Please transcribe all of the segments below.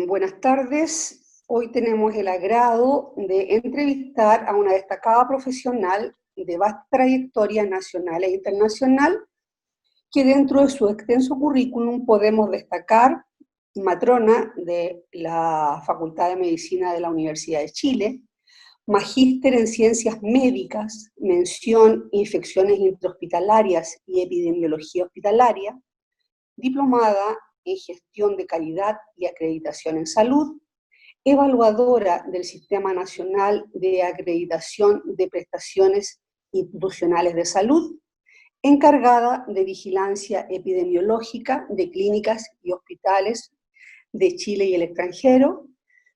Buenas tardes. Hoy tenemos el agrado de entrevistar a una destacada profesional de vasta trayectoria nacional e internacional, que dentro de su extenso currículum podemos destacar matrona de la Facultad de Medicina de la Universidad de Chile, magíster en Ciencias Médicas, mención Infecciones Intrahospitalarias y Epidemiología Hospitalaria, diplomada en Gestión de Calidad y Acreditación en Salud, evaluadora del Sistema Nacional de Acreditación de Prestaciones Institucionales de Salud, encargada de vigilancia epidemiológica de clínicas y hospitales de Chile y el extranjero,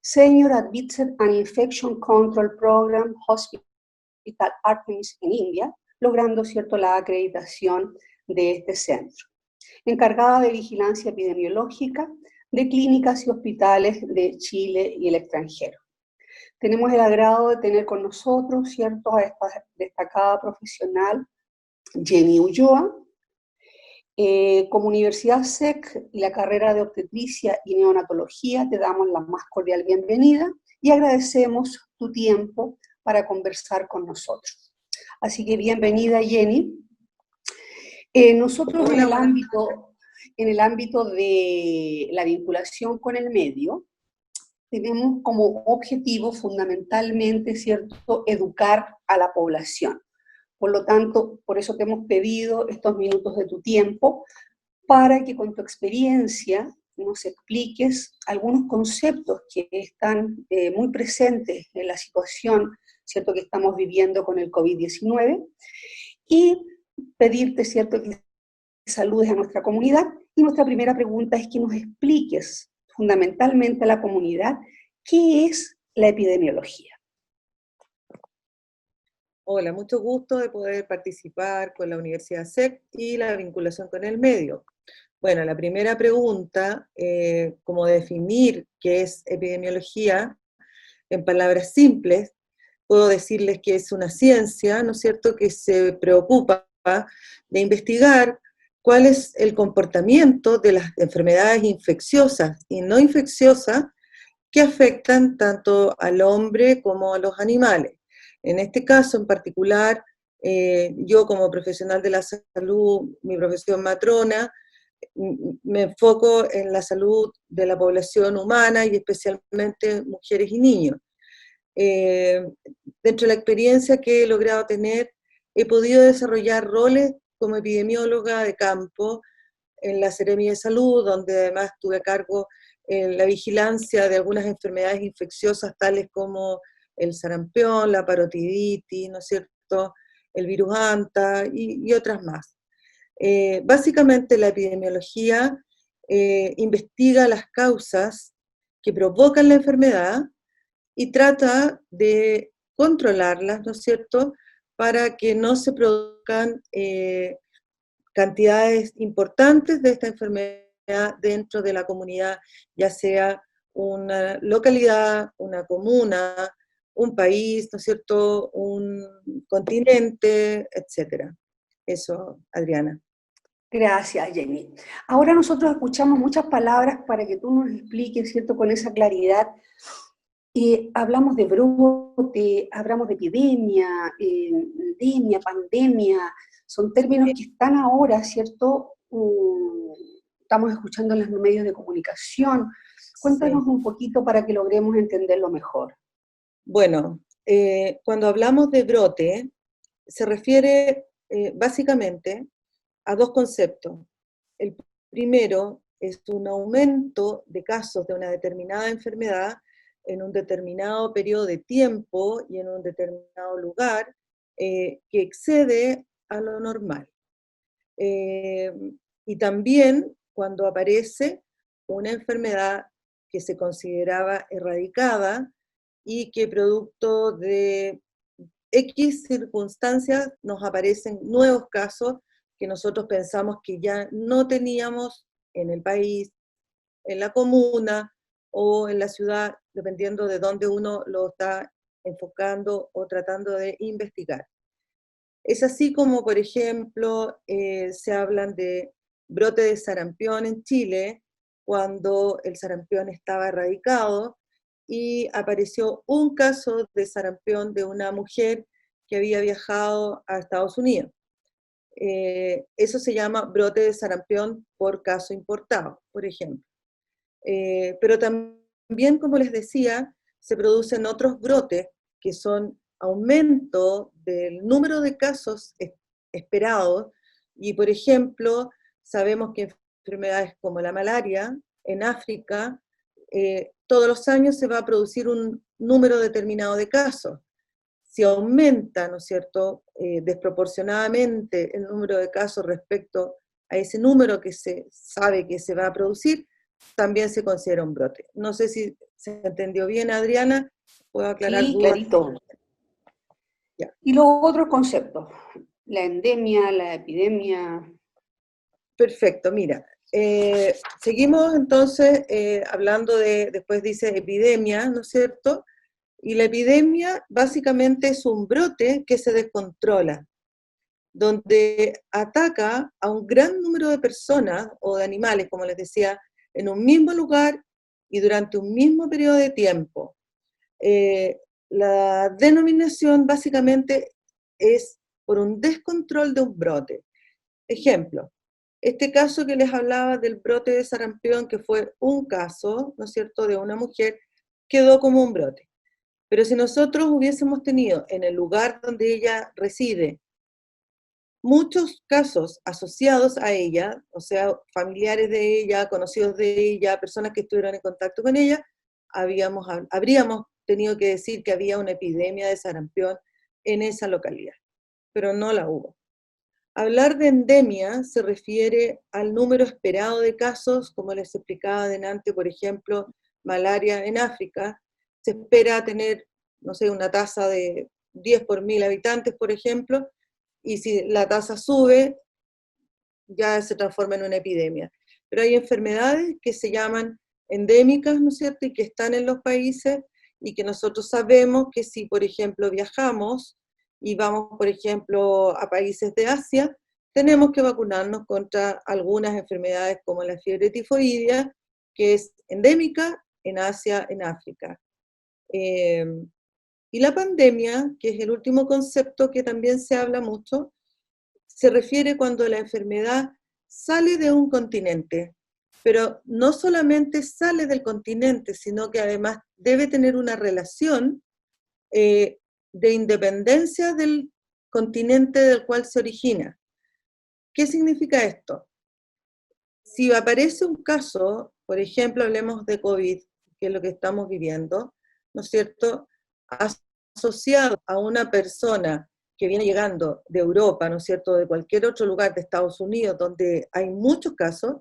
Senior Advisor and Infection Control Program Hospital Artemis en India, logrando la acreditación de este centro. Encargada de vigilancia epidemiológica de clínicas y hospitales de Chile y el extranjero. Tenemos el agrado de tener con nosotros, a esta destacada profesional, Jenny Ulloa. Como Universidad SEC y la carrera de obstetricia y neonatología, te damos la más cordial bienvenida y agradecemos tu tiempo para conversar con nosotros. Así que bienvenida, Jenny. Nosotros en el ámbito de la vinculación con el medio, tenemos como objetivo fundamentalmente, educar a la población. Por lo tanto, por eso te hemos pedido estos minutos de tu tiempo, para que con tu experiencia nos expliques algunos conceptos que están muy presentes en la situación, que estamos viviendo con el COVID-19, y pedirte, que saludes a nuestra comunidad. Y nuestra primera pregunta es que nos expliques fundamentalmente a la comunidad qué es la epidemiología. Hola, mucho gusto de poder participar con la Universidad SEC y la vinculación con el medio. Bueno, la primera pregunta, cómo definir qué es epidemiología, en palabras simples, puedo decirles que es una ciencia, ¿no es cierto?, que se preocupa de investigar cuál es el comportamiento de las enfermedades infecciosas y no infecciosas que afectan tanto al hombre como a los animales. En este caso en particular, yo como profesional de la salud, mi profesión matrona, me enfoco en la salud de la población humana y especialmente mujeres y niños. Dentro de la experiencia que he logrado tener, he podido desarrollar roles como epidemióloga de campo en la Seremia de Salud, donde además tuve a cargo la vigilancia de algunas enfermedades infecciosas tales como el sarampión, la parotiditis, ¿no es cierto?, el virus Anta y otras más. Básicamente la epidemiología investiga las causas que provocan la enfermedad y trata de controlarlas, ¿no es cierto?, para que no se produzcan cantidades importantes de esta enfermedad dentro de la comunidad, ya sea una localidad, una comuna, un país, ¿no es cierto?, un continente, etcétera. Eso, Adriana. Gracias, Jenny. Ahora nosotros escuchamos muchas palabras para que tú nos expliques, con esa claridad. Hablamos de brote, hablamos de epidemia, endemia, pandemia, son términos que están ahora, estamos escuchando en los medios de comunicación. Cuéntanos un poquito para que logremos entenderlo mejor. Bueno, cuando hablamos de brote, se refiere básicamente a dos conceptos. El primero es un aumento de casos de una determinada enfermedad en un determinado periodo de tiempo y en un determinado lugar que excede a lo normal. Y también cuando aparece una enfermedad que se consideraba erradicada y que producto de X circunstancias nos aparecen nuevos casos que nosotros pensamos que ya no teníamos en el país, en la comuna o en la ciudad, dependiendo de dónde uno lo está enfocando o tratando de investigar. Es así como, por ejemplo, se hablan de brote de sarampión en Chile, cuando el sarampión estaba erradicado y apareció un caso de sarampión de una mujer que había viajado a Estados Unidos. Eso se llama brote de sarampión por caso importado, por ejemplo. Pero también, como les decía, se producen otros brotes que son aumento del número de casos esperados, y por ejemplo, sabemos que enfermedades como la malaria en África, todos los años se va a producir un número determinado de casos. Si aumenta, ¿no es cierto?, desproporcionadamente el número de casos respecto a ese número que se sabe que se va a producir, también se considera un brote. No sé si se entendió bien, Adriana, puedo aclarar Sí, dudas. clarito. Ya. Y los otros conceptos, la endemia, la epidemia. Perfecto, mira, seguimos entonces hablando de, después dice epidemia, ¿no es cierto? Y la epidemia básicamente es un brote que se descontrola, donde ataca a un gran número de personas o de animales, como les decía, en un mismo lugar y durante un mismo periodo de tiempo. La denominación básicamente es por un descontrol de un brote. Ejemplo, este caso que les hablaba del brote de sarampión, que fue un caso, ¿no es cierto?, de una mujer, quedó como un brote. Pero si nosotros hubiésemos tenido en el lugar donde ella reside muchos casos asociados a ella, o sea, familiares de ella, conocidos de ella, personas que estuvieron en contacto con ella, habríamos tenido que decir que había una epidemia de sarampión en esa localidad, pero no la hubo. Hablar de endemia se refiere al número esperado de casos, como les explicaba adelante, por ejemplo, malaria en África, se espera tener, no sé, una tasa de 10 por 1000 habitantes, por ejemplo, y si la tasa sube, ya se transforma en una epidemia. Pero hay enfermedades que se llaman endémicas, ¿no es cierto?, y que están en los países, y que nosotros sabemos que si, por ejemplo, viajamos y vamos, por ejemplo, a países de Asia, tenemos que vacunarnos contra algunas enfermedades como la fiebre tifoidea, que es endémica en Asia, en África. Y la pandemia, que es el último concepto que también se habla mucho, se refiere cuando la enfermedad sale de un continente, pero no solamente sale del continente, sino que además debe tener una relación de independencia del continente del cual se origina. ¿Qué significa esto? Si aparece un caso, por ejemplo, hablemos de COVID, que es lo que estamos viviendo, ¿no es cierto?, asociado a una persona que viene llegando de Europa, ¿no es cierto?, de cualquier otro lugar de Estados Unidos, donde hay muchos casos,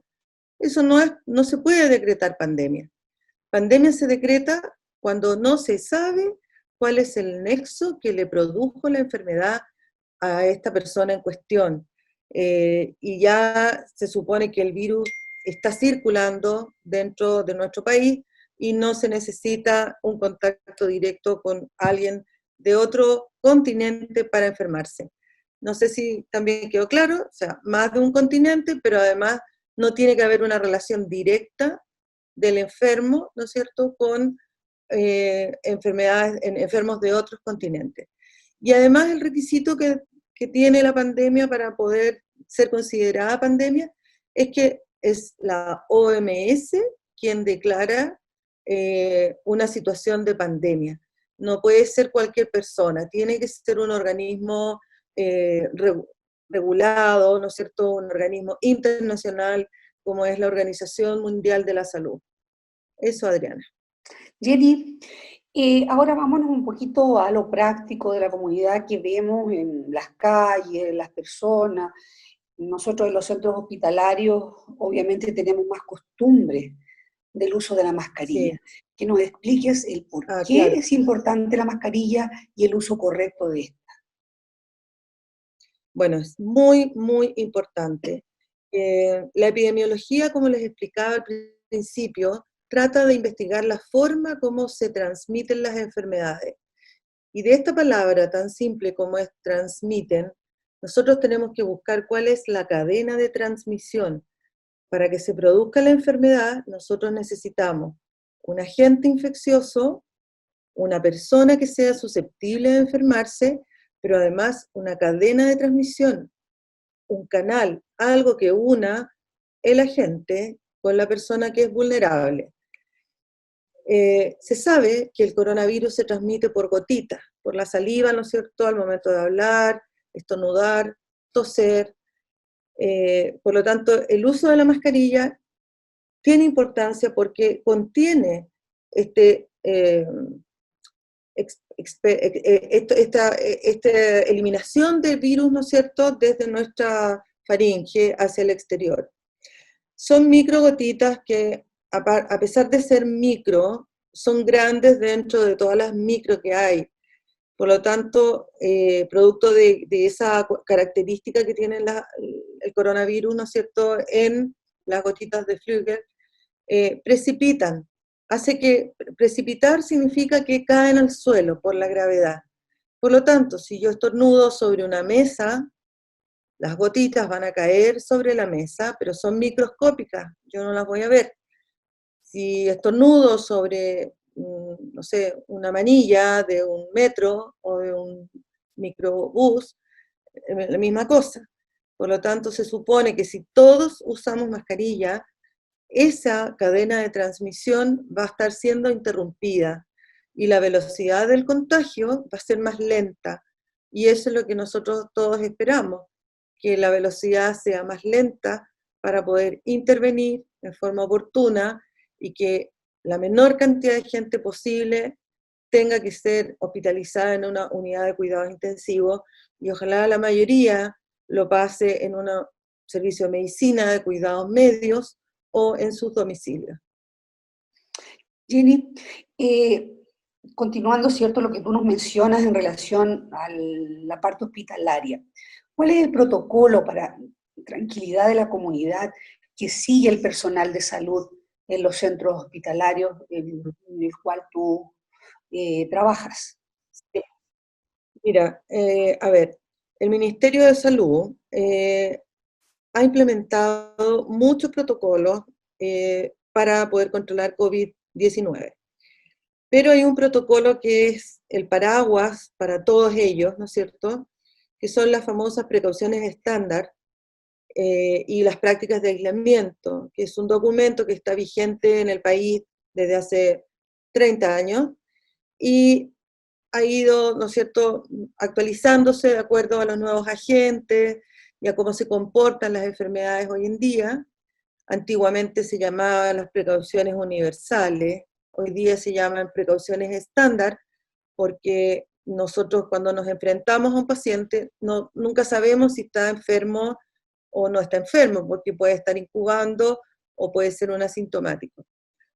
eso no se puede decretar pandemia. Pandemia se decreta cuando no se sabe cuál es el nexo que le produjo la enfermedad a esta persona en cuestión. Y ya se supone que el virus está circulando dentro de nuestro país y no se necesita un contacto directo con alguien de otro continente para enfermarse. No sé si también quedó claro, o sea, más de un continente, pero además no tiene que haber una relación directa del enfermo, ¿no es cierto?, con enfermos de otros continentes. Y además el requisito que tiene la pandemia para poder ser considerada pandemia es que es la OMS quien declara una situación de pandemia. No puede ser cualquier persona, tiene que ser un organismo eh, regulado, ¿no es cierto?, un organismo internacional como es la Organización Mundial de la Salud. Eso, Adriana. Jenny, ahora vámonos un poquito a lo práctico de la comunidad que vemos en las calles, las personas. Nosotros en los centros hospitalarios obviamente tenemos más costumbre del uso de la mascarilla. Sí, Que nos expliques el por qué claro. es importante la mascarilla y el uso correcto de esta. Bueno, es muy, muy importante. La epidemiología, como les explicaba al principio, trata de investigar la forma como se transmiten las enfermedades. Y de esta palabra tan simple como es transmiten, nosotros tenemos que buscar cuál es la cadena de transmisión. para que se produzca la enfermedad, nosotros necesitamos un agente infeccioso, una persona que sea susceptible de enfermarse, pero además una cadena de transmisión, un canal, algo que una el agente con la persona que es vulnerable. Se sabe que el coronavirus se transmite por gotitas, por la saliva, ¿no es cierto?, al momento de hablar, estornudar, toser. Por lo tanto, el uso de la mascarilla tiene importancia porque contiene esta eliminación del virus, ¿no es cierto?, desde nuestra faringe hacia el exterior. Son microgotitas que, a pesar de ser micro, son grandes dentro de todas las micro que hay. Por lo tanto, producto de esa característica que tiene el coronavirus, ¿no es cierto?, en las gotitas de Flügel, precipitan. Precipitar significa que caen al suelo por la gravedad. Por lo tanto, si yo estornudo sobre una mesa, las gotitas van a caer sobre la mesa, pero son microscópicas, yo no las voy a ver. Si estornudo sobre, no sé, una manilla de un metro o de un microbús, la misma cosa. Por lo tanto, se supone que si todos usamos mascarilla, esa cadena de transmisión va a estar siendo interrumpida y la velocidad del contagio va a ser más lenta. Y eso es lo que nosotros todos esperamos, que la velocidad sea más lenta para poder intervenir en forma oportuna y que la menor cantidad de gente posible tenga que ser hospitalizada en una unidad de cuidados intensivos y ojalá la mayoría lo pase en un servicio de medicina de cuidados medios o en sus domicilios. Jenny, continuando, ¿cierto?, lo que tú nos mencionas en relación a la parte hospitalaria, ¿cuál es el protocolo para tranquilidad de la comunidad que sigue el personal de salud en los centros hospitalarios en el cual tú trabajas? Mira, a ver, el Ministerio de Salud ha implementado muchos protocolos para poder controlar COVID-19. Pero hay un protocolo que es el paraguas para todos ellos, ¿no es cierto?, que son las famosas precauciones estándar y las prácticas de aislamiento, que es un documento que está vigente en el país desde hace 30 años y ha ido, ¿no es cierto?, actualizándose de acuerdo a los nuevos agentes y a cómo se comportan las enfermedades hoy en día. Antiguamente se llamaban las precauciones universales, hoy día se llaman precauciones estándar, porque nosotros cuando nos enfrentamos a un paciente nunca sabemos si está enfermo o no está enfermo, porque puede estar incubando o puede ser un asintomático.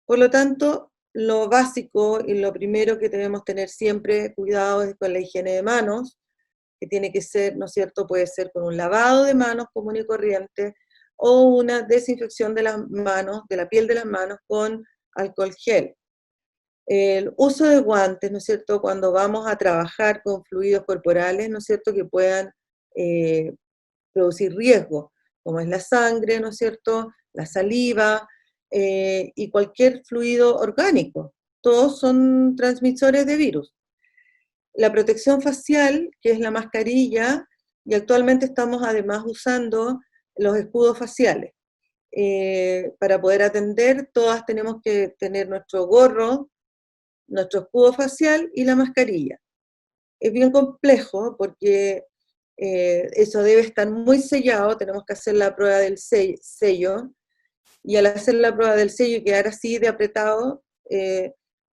Por lo tanto, lo básico y lo primero que debemos tener siempre cuidado es con la higiene de manos, que tiene que ser, ¿no es cierto?, puede ser con un lavado de manos común y corriente, o una desinfección de las manos, de la piel de las manos con alcohol gel. El uso de guantes, ¿no es cierto?, cuando vamos a trabajar con fluidos corporales, ¿no es cierto?, que puedan producir riesgo, como es la sangre, ¿no es cierto?, la saliva y cualquier fluido orgánico. Todos son transmisores de virus. La protección facial, que es la mascarilla, y actualmente estamos además usando los escudos faciales. Para poder atender, todas tenemos que tener nuestro gorro, nuestro escudo facial y la mascarilla. Es bien complejo porque eso debe estar muy sellado, tenemos que hacer la prueba del sello, y al hacer la prueba del sello y quedar así de apretado,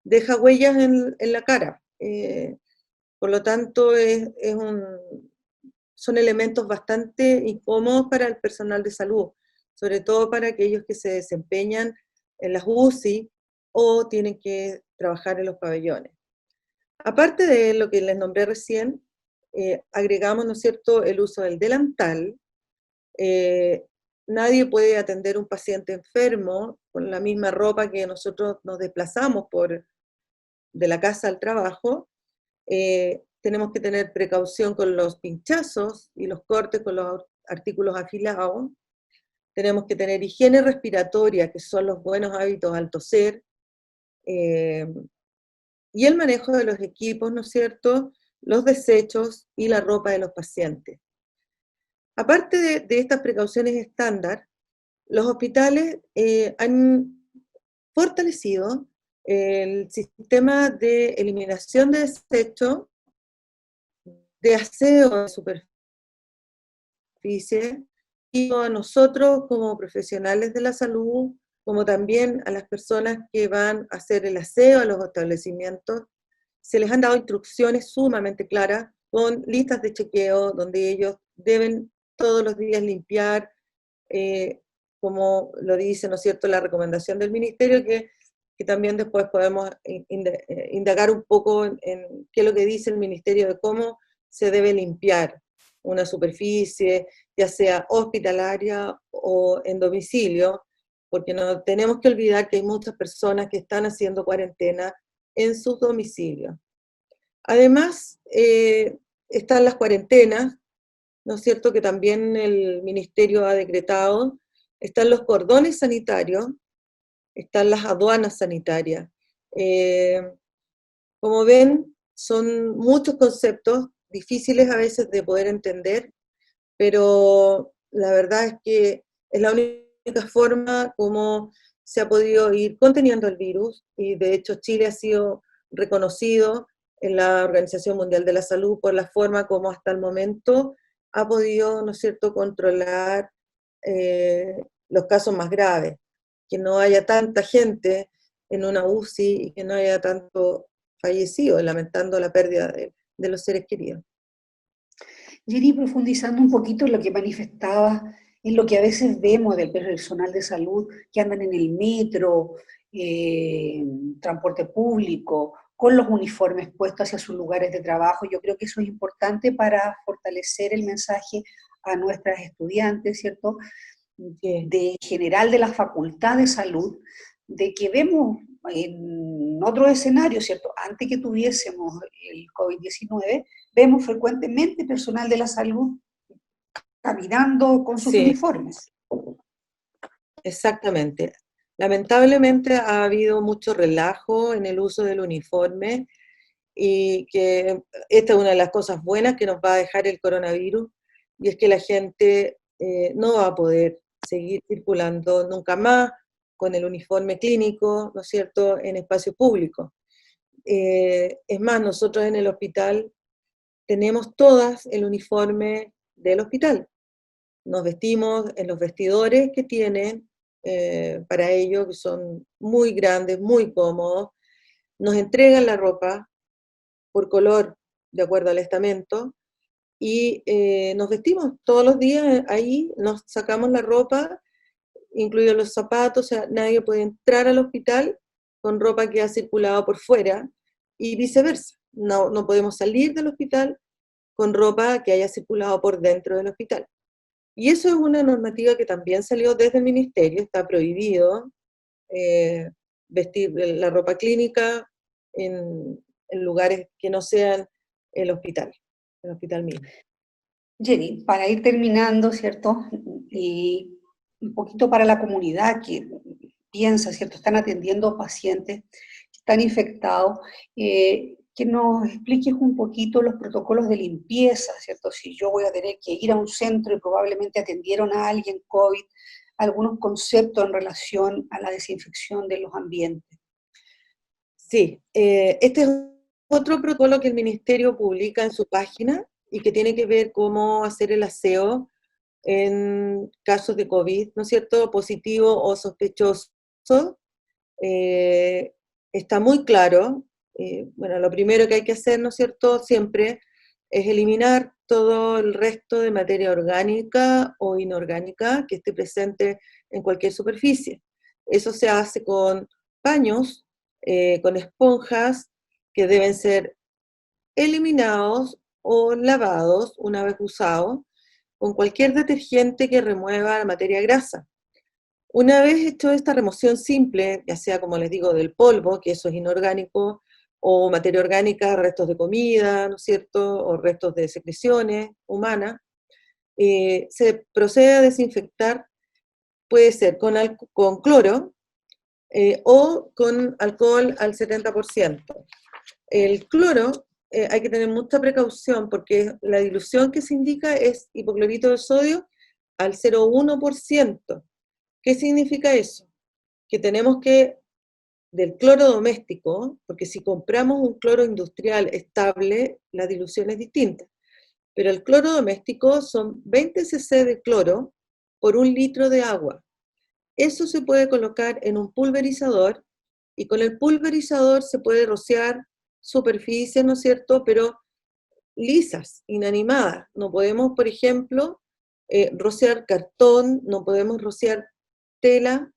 deja huellas en la cara. Por lo tanto, son elementos bastante incómodos para el personal de salud, sobre todo para aquellos que se desempeñan en las UCI o tienen que trabajar en los pabellones. Aparte de lo que les nombré recién, agregamos, ¿no es cierto?, el uso del delantal. Nadie puede atender a un paciente enfermo con la misma ropa que nosotros nos desplazamos de la casa al trabajo. Tenemos que tener precaución con los pinchazos y los cortes con los artículos afilados. tenemos que tener higiene respiratoria, que son los buenos hábitos al toser, y el manejo de los equipos, ¿no es cierto?, los desechos y la ropa de los pacientes. Aparte de estas precauciones estándar, los hospitales han fortalecido el sistema de eliminación de desechos, de aseo de superficie, y a nosotros como profesionales de la salud, como también a las personas que van a hacer el aseo a los establecimientos, se les han dado instrucciones sumamente claras con listas de chequeo donde ellos deben todos los días limpiar, como lo dice, ¿no es cierto?, la recomendación del ministerio, que también después podemos indagar un poco en qué es lo que dice el ministerio de cómo se debe limpiar una superficie, ya sea hospitalaria o en domicilio, porque no tenemos que olvidar que hay muchas personas que están haciendo cuarentena en sus domicilios. Además, están las cuarentenas, ¿no es cierto?, que también el ministerio ha decretado, están los cordones sanitarios, están las aduanas sanitarias. Como ven, son muchos conceptos difíciles a veces de poder entender, pero la verdad es que es la única forma como se ha podido ir conteniendo el virus, y de hecho Chile ha sido reconocido en la Organización Mundial de la Salud por la forma como hasta el momento ha podido, ¿no es cierto?, controlar los casos más graves, que no haya tanta gente en una UCI y que no haya tanto fallecido, lamentando la pérdida de los seres queridos. Jenny, profundizando un poquito en lo que manifestabas, en lo que a veces vemos del personal de salud que andan en el metro, transporte público, con los uniformes puestos hacia sus lugares de trabajo, yo creo que eso es importante para fortalecer el mensaje a nuestras estudiantes, ¿cierto? De general de la Facultad de Salud, de que vemos en otro escenario, ¿cierto? Antes que tuviésemos el COVID-19, vemos frecuentemente personal de la salud caminando con sus Sí, uniformes. exactamente. Lamentablemente ha habido mucho relajo en el uso del uniforme, y que esta es una de las cosas buenas que nos va a dejar el coronavirus, y es que la gente no va a poder seguir circulando nunca más con el uniforme clínico, ¿no es cierto?, en espacio público. Es más, nosotros en el hospital tenemos todas el uniforme del hospital. Nos vestimos en los vestidores que tienen para ello, que son muy grandes, muy cómodos. Nos entregan la ropa por color, de acuerdo al estamento, y nos vestimos todos los días ahí, nos sacamos la ropa, incluidos los zapatos, o sea, nadie puede entrar al hospital con ropa que ha circulado por fuera, y viceversa. No, no podemos salir del hospital con ropa que haya circulado por dentro del hospital. Y eso es una normativa que también salió desde el ministerio, está prohibido eh, vestir la ropa clínica en lugares que no sean el hospital mismo. Jenny, para ir terminando, ¿cierto? Y un poquito para la comunidad que piensa, ¿cierto? Están atendiendo pacientes que están infectados, que nos expliques un poquito los protocolos de limpieza, ¿cierto? Si yo voy a tener que ir a un centro y probablemente atendieron a alguien COVID, algunos conceptos en relación a la desinfección de los ambientes. Sí, este es otro protocolo que el ministerio publica en su página y que tiene que ver cómo hacer el aseo en casos de COVID, ¿no es cierto?, positivo o sospechoso. Eh, Está muy claro. Bueno, lo primero que hay que hacer, ¿no es cierto?, siempre es eliminar todo el resto de materia orgánica o inorgánica que esté presente en cualquier superficie. Eso se hace con paños, con esponjas que deben ser eliminados o lavados una vez usados, con cualquier detergente que remueva la materia grasa. Una vez hecho esta remoción simple, ya sea, como les digo, del polvo, que eso es inorgánico, o materia orgánica, restos de comida, ¿no es cierto?, o restos de secreciones humanas, se procede a desinfectar puede ser con cloro o con alcohol al 70%. El cloro hay que tener mucha precaución porque la dilución que se indica es hipoclorito de sodio al 0,1%. ¿Qué significa eso? Que tenemos que, del cloro doméstico, porque si compramos un cloro industrial estable, la dilución es distinta. Pero el cloro doméstico son 20 cc de cloro por 1 litro de agua. Eso se puede colocar en un pulverizador y con el pulverizador se puede rociar superficies, ¿no es cierto?, pero lisas, inanimadas. No podemos, por ejemplo, rociar cartón, no podemos rociar tela,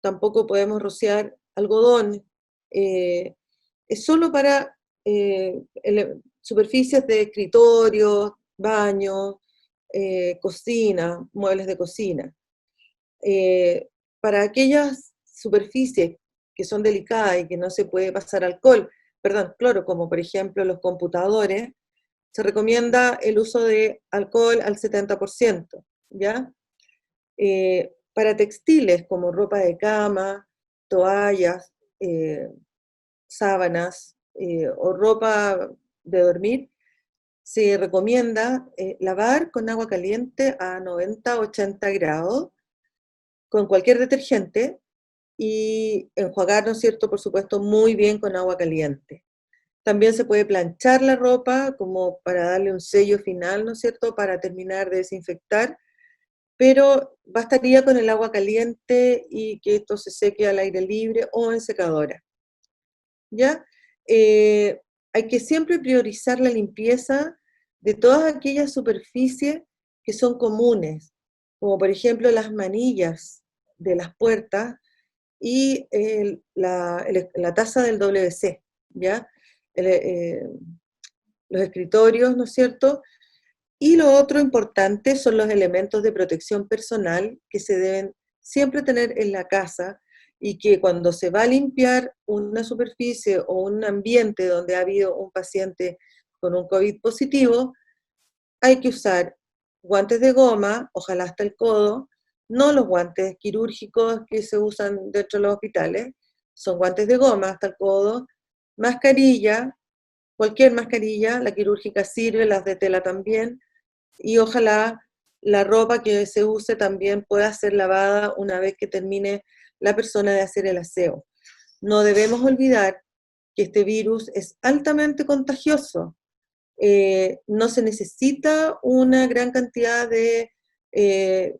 tampoco podemos rociar algodón. Es solo para superficies de escritorio, baño, cocina, muebles de cocina. Para aquellas superficies que son delicadas y que no se puede pasar cloro, como por ejemplo los computadores, se recomienda el uso de alcohol al 70%, ¿ya? Para textiles como ropa de cama, toallas, sábanas o ropa de dormir, se recomienda lavar con agua caliente a 90-80 grados con cualquier detergente y enjuagar, ¿no es cierto?, por supuesto, muy bien con agua caliente. También se puede planchar la ropa como para darle un sello final, ¿no es cierto?, para terminar de desinfectar, pero bastaría con el agua caliente y que esto se seque al aire libre o en secadora. ¿Ya? Hay que siempre priorizar la limpieza de todas aquellas superficies que son comunes, como por ejemplo las manillas de las puertas y la taza del WC, ¿ya? Los escritorios, ¿no es cierto? Y lo otro importante son los elementos de protección personal que se deben siempre tener en la casa y que cuando se va a limpiar una superficie o un ambiente donde ha habido un paciente con un COVID positivo, hay que usar guantes de goma, ojalá hasta el codo, no los guantes quirúrgicos que se usan dentro de los hospitales, son guantes de goma hasta el codo, mascarilla, cualquier mascarilla, la quirúrgica sirve, las de tela también, y ojalá la ropa que se use también pueda ser lavada una vez que termine la persona de hacer el aseo. No debemos olvidar que este virus es altamente contagioso. No se necesita una gran cantidad de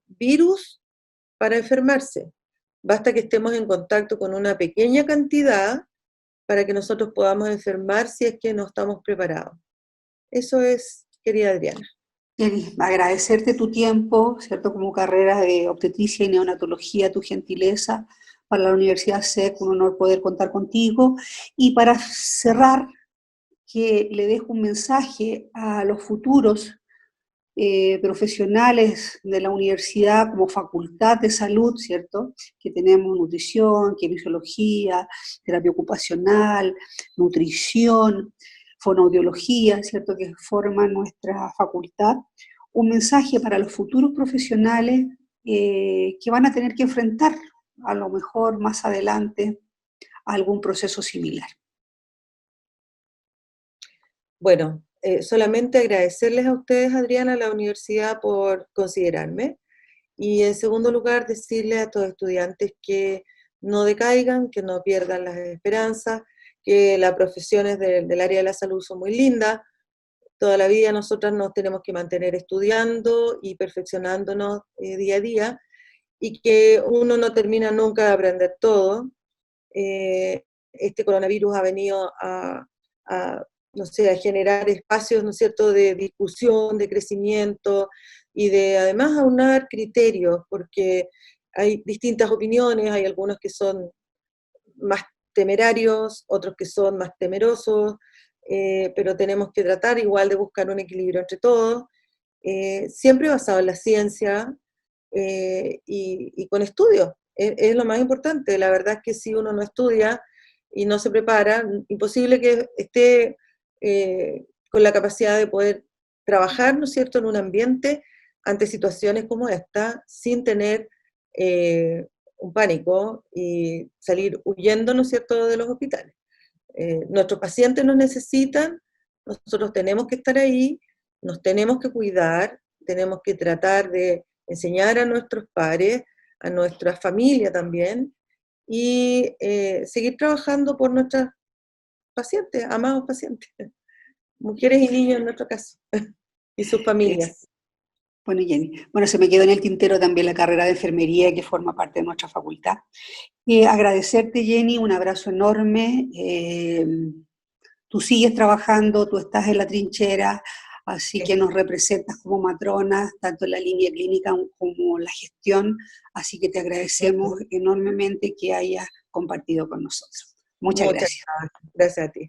virus para enfermarse. Basta que estemos en contacto con una pequeña cantidad para que nosotros podamos enfermar si es que no estamos preparados. Eso es, querida Adriana. Agradecerte tu tiempo, ¿cierto? Como carrera de obstetricia y neonatología, tu gentileza para la Universidad SEC, un honor poder contar contigo. Y para cerrar, que le dejo un mensaje a los futuros profesionales de la universidad como facultad de salud, ¿cierto? Que tenemos nutrición, kinesiología, terapia ocupacional, nutrición, fonoaudiología, ¿cierto? Que forman nuestra facultad. Un mensaje para los futuros profesionales que van a tener que enfrentar a lo mejor más adelante algún proceso similar. Bueno, solamente agradecerles a ustedes, Adriana, a la universidad por considerarme. Y en segundo lugar, decirle a estos estudiantes que no decaigan, que no pierdan las esperanzas, que las profesiones del área de la salud son muy lindas. Toda la vida nosotras nos tenemos que mantener estudiando y perfeccionándonos día a día, y que uno no termina nunca de aprender todo. Este coronavirus ha venido no sé, a generar espacios, ¿no es cierto?, de discusión, de crecimiento y de además aunar criterios, porque hay distintas opiniones, hay algunos que son más temerarios, otros que son más temerosos, pero tenemos que tratar igual de buscar un equilibrio entre todos, siempre basado en la ciencia y con estudios. Es lo más importante. La verdad es que si uno no estudia y no se prepara, imposible que esté con la capacidad de poder trabajar, ¿no es cierto?, en un ambiente ante situaciones como esta, sin tener un pánico y salir huyendo, ¿no es cierto?, de los hospitales. Nuestros pacientes nos necesitan, nosotros tenemos que estar ahí, nos tenemos que cuidar, tenemos que tratar de enseñar a nuestros pares, a nuestra familia también, y seguir trabajando por nuestras pacientes, amados pacientes, mujeres y niños en nuestro caso, y sus familias. Bueno, Jenny, bueno, se me quedó en el tintero también la carrera de enfermería que forma parte de nuestra facultad. Agradecerte, Jenny, un abrazo enorme. Tú sigues trabajando, tú estás en la trinchera, así que nos representas como matronas, tanto en la línea clínica como en la gestión, así que te agradecemos enormemente que hayas compartido con nosotros. Muchas gracias. Gracias a ti.